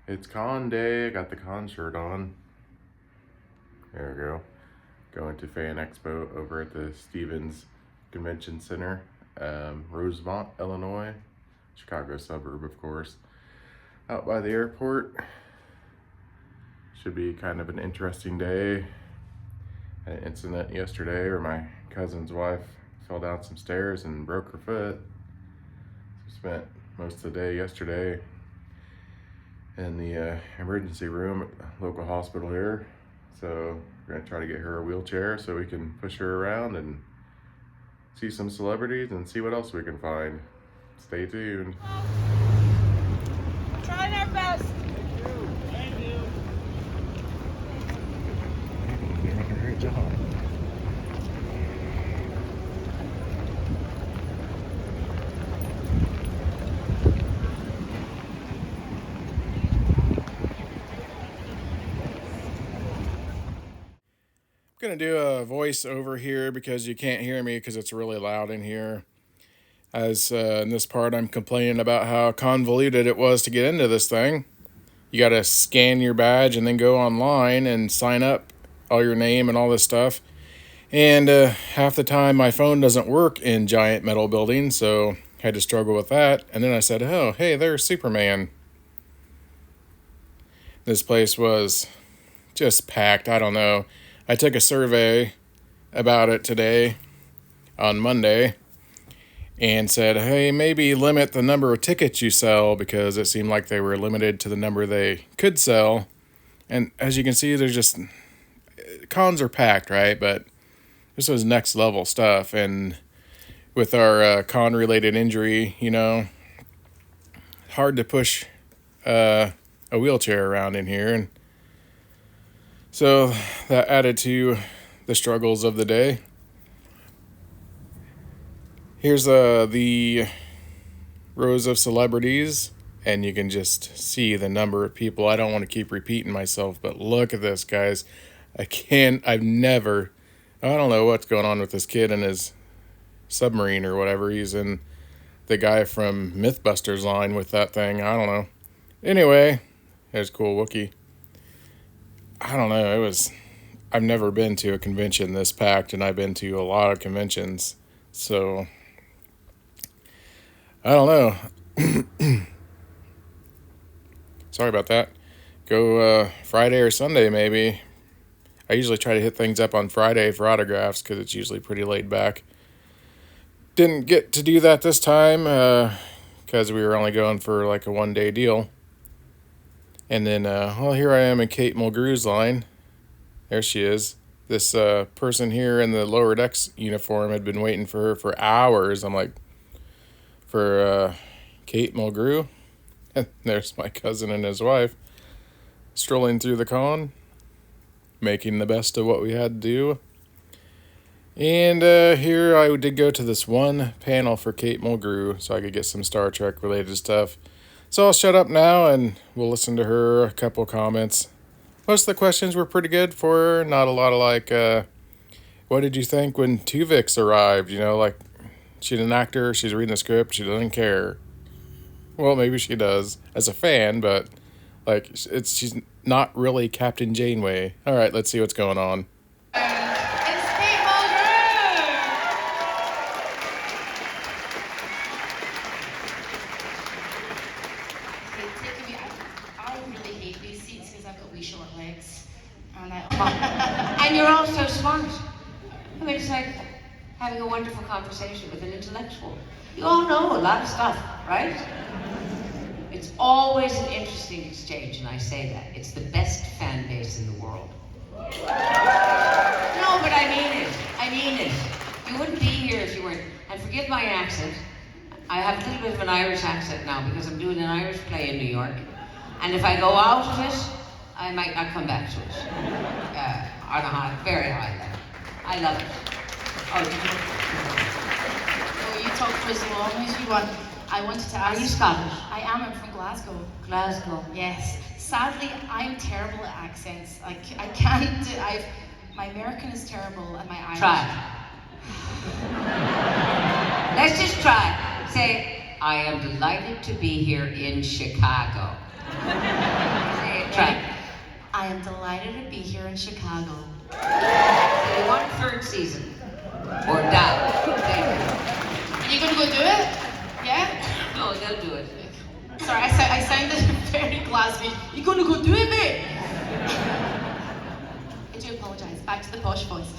It's con day. I got the con shirt on. There we go. Going to Fan Expo over at the Stevens Convention Center, Rosemont, Illinois, Chicago suburb, of course. Out by the airport. Should be kind of an interesting day. An incident yesterday where my cousin's wife fell down some stairs and broke her foot. So spent most of the day yesterday in the emergency room at the local hospital here. So we're gonna try to get her a wheelchair so we can push her around and see some celebrities and see what else we can find. Stay tuned. Trying our best. Thank you. You're doing a great job. I'm gonna do a voice over here because you can't hear me because it's really loud in here. As in this part, I'm complaining about how convoluted it was to get into this thing. You gotta scan your badge and then go online and sign up all your name and all this stuff. And half the time my phone doesn't work in giant metal buildings, so I had to struggle with that. And then I said, oh, hey, there's Superman. This place was just packed. I don't know. I took a survey about it today on Monday and said, hey, maybe limit the number of tickets you sell because it seemed like they were limited to the number they could sell. And as you can see, there's just, cons are packed, right? But this was next level stuff. And with our con related injury, you know, hard to push a wheelchair around in here. And so that added to the struggles of the day. Here's the rows of celebrities, and you can just see the number of people. I don't want to keep repeating myself, but look at this, guys. I don't know what's going on with this kid and his submarine or whatever. He's in the guy from Mythbusters line with that thing. I don't know. Anyway, there's cool Wookiee. I don't know. I've never been to a convention this packed, and I've been to a lot of conventions. So, I don't know. Sorry about that. Go Friday or Sunday, maybe. I usually try to hit things up on Friday for autographs because it's usually pretty laid back. Didn't get to do that this time because we were only going for like a one-day deal. And then, here I am in Kate Mulgrew's line. There she is. This person here in the lower decks uniform had been waiting for her for hours. I'm like, for Kate Mulgrew? And there's my cousin and his wife strolling through the con, making the best of what we had to do. And here I did go to this one panel for Kate Mulgrew so I could get some Star Trek related stuff. So I'll shut up now and we'll listen to her, a couple comments. Most of the questions were pretty good for her. Not a lot of like, what did you think when Tuvix arrived? You know, like, she's an actor, she's reading the script, she doesn't care. Well, maybe she does as a fan, but like, she's not really Captain Janeway. All right, let's see what's going on. And you're all so smart. I mean, it's like having a wonderful conversation with an intellectual. You all know a lot of stuff, right? It's always an interesting exchange, and I say that. It's the best fan base in the world. No, but I mean it. I mean it. You wouldn't be here if you weren't. And forgive my accent. I have a little bit of an Irish accent now because I'm doing an Irish play in New York. And if I go out of it, I might not come back to it. On a high, very high level. I love it. Oh, you talk Crystal always. I wanted to ask. Are you Scottish? I am. I'm from Glasgow. Glasgow. Yes. Sadly, I'm terrible at accents. I can't. My American is terrible, and my Irish. Try. Let's just try. Say, I am delighted to be here in Chicago. I am delighted to be here in Chicago. So you want a third season? Or die? Thank You gonna go do it? Yeah? you. No, I gotta do it. Sorry, I sounded very Glasgow. You gonna go do it, mate? I do apologise. Back to the posh voice.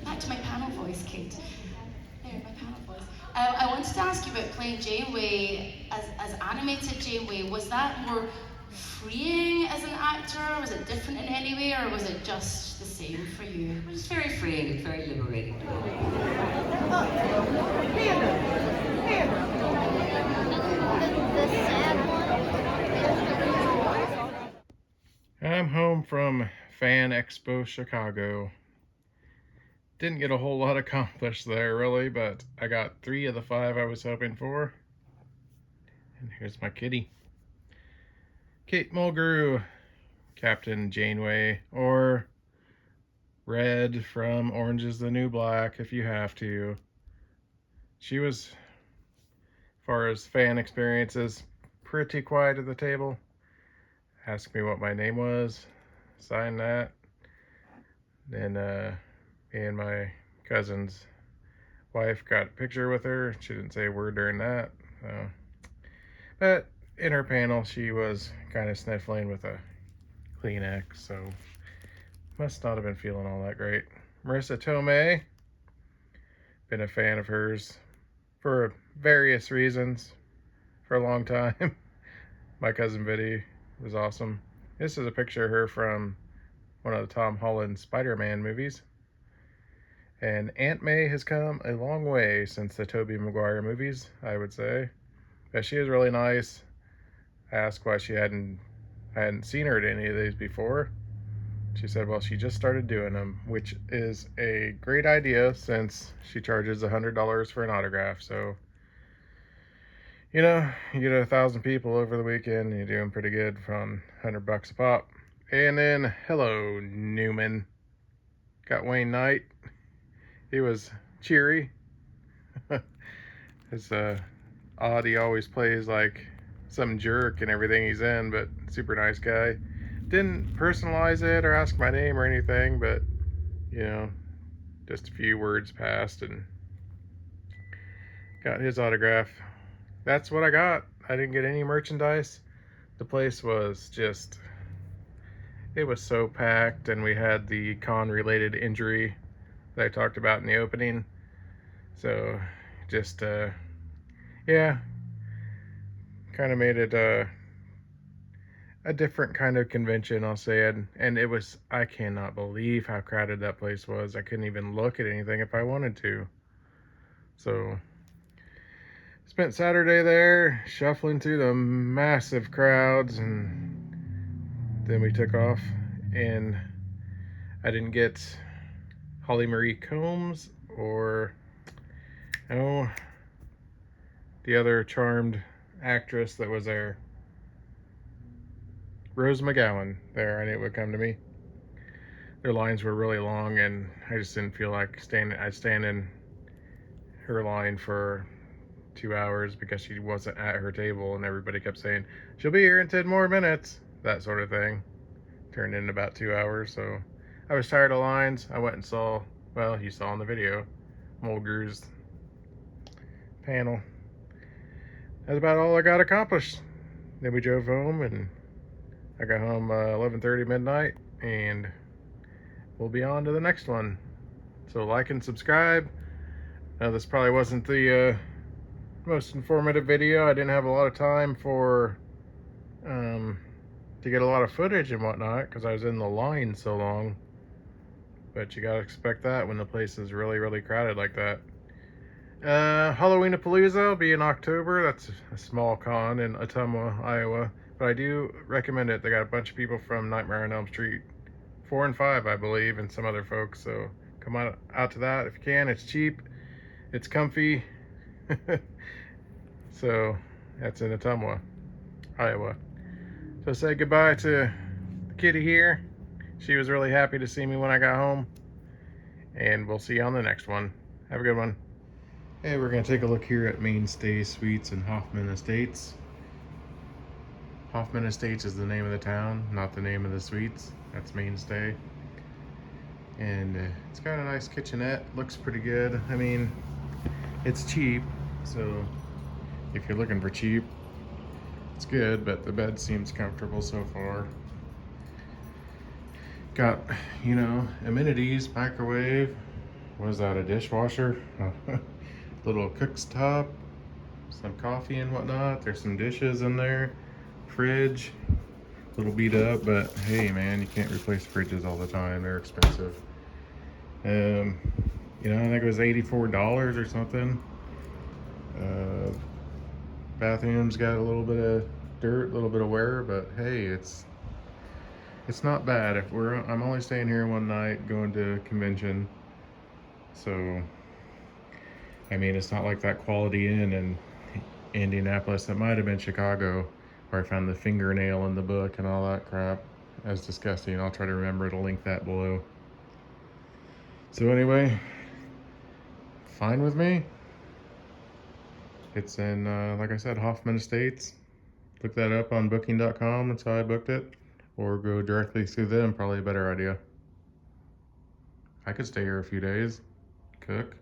Back to my panel voice, Kate. There, my panel voice. I wanted to ask you about playing Janeway as animated Janeway. Was that more freeing as an actor? Was it different in any way, or was it just the same for you? It was very freeing. It's very liberating. I'm home from Fan Expo Chicago. Didn't get a whole lot accomplished there, really, but I got 3 of the 5 I was hoping for. And here's my kitty. Kate Mulgrew, Captain Janeway, or Red from Orange is the New Black, if you have to. She was, as far as fan experiences, pretty quiet at the table. Asked me what my name was, signed that. Then me and my cousin's wife got a picture with her. She didn't say a word during that. But in her panel, she was kind of sniffling with a Kleenex, so must not have been feeling all that great. Marissa Tomei, been a fan of hers for various reasons for a long time. My cousin Biddy was awesome. This is a picture of her from one of the Tom Holland Spider-Man movies. And Aunt May has come a long way since the Tobey Maguire movies, I would say. But she is really nice. I asked why I hadn't seen her at any of these before. She said, well, she just started doing them, which is a great idea since she charges $100 for an autograph. So, you know, you get 1,000 people over the weekend, you're doing pretty good from $100 a pop. And then, hello, Newman. Got Wayne Knight. He was cheery. It's odd, he always plays like some jerk and everything he's in, but super nice guy. Didn't personalize it or ask my name or anything, but, you know, just a few words passed and got his autograph. That's what I got. I didn't get any merchandise. The place was just, it was so packed, and we had the con-related injury that I talked about in the opening. So, just, yeah, kind of made it a different kind of convention, I'll say it. And it was, I cannot believe how crowded that place was. I couldn't even look at anything if I wanted to. So, spent Saturday there, shuffling through the massive crowds, and then we took off, and I didn't get Holly Marie Combs or, oh, the other charmed actress that was there. Rose McGowan there, I knew it would come to me. Their lines were really long, and I just didn't feel like standing. I'd stand in her line for 2 hours because she wasn't at her table, and everybody kept saying, she'll be here in 10 more minutes, that sort of thing. Turned in about 2 hours, so I was tired of lines. I went and saw, well, you saw in the video, Mulgrew's panel. That's about all I got accomplished. Then we drove home, and I got home 11:30 midnight, and we'll be on to the next one. So like and subscribe. Now, this probably wasn't the most informative video. I didn't have a lot of time for to get a lot of footage and whatnot because I was in the line so long. But you gotta expect that when the place is really, really crowded like that. Halloween-a-Palooza will be in October. That's a small con in Ottumwa, Iowa. But I do recommend it. They got a bunch of people from Nightmare on Elm Street 4 and 5, I believe, and some other folks. So come out to that if you can. It's cheap. It's comfy. So that's in Ottumwa, Iowa. So say goodbye to the kitty here. She was really happy to see me when I got home. And we'll see you on the next one. Have a good one. Hey, we're going to take a look here at Mainstay Suites and Hoffman Estates. Hoffman Estates is the name of the town, not the name of the suites. That's Mainstay. And it's got a nice kitchenette, looks pretty good. I mean, it's cheap, so if you're looking for cheap, it's good, but the bed seems comfortable so far. Got, you know, amenities, microwave. What is that, a dishwasher? Little cook's top, some coffee and whatnot. There's some dishes in there. Fridge, a little beat up, but hey man, you can't replace fridges all the time. They're expensive. You know, I think it was $84 or something. Uh, Bathroom's got a little bit of dirt, a little bit of wear, but hey, it's not bad. I'm only staying here one night, going to a convention, so I mean, it's not like that Quality Inn in Indianapolis. It might have been Chicago, where I found the fingernail in the book and all that crap. That's disgusting. I'll try to remember to link that below. So anyway, fine with me. It's in, like I said, Hoffman Estates. Look that up on booking.com. That's how I booked it. Or go directly through them, probably a better idea. I could stay here a few days, cook.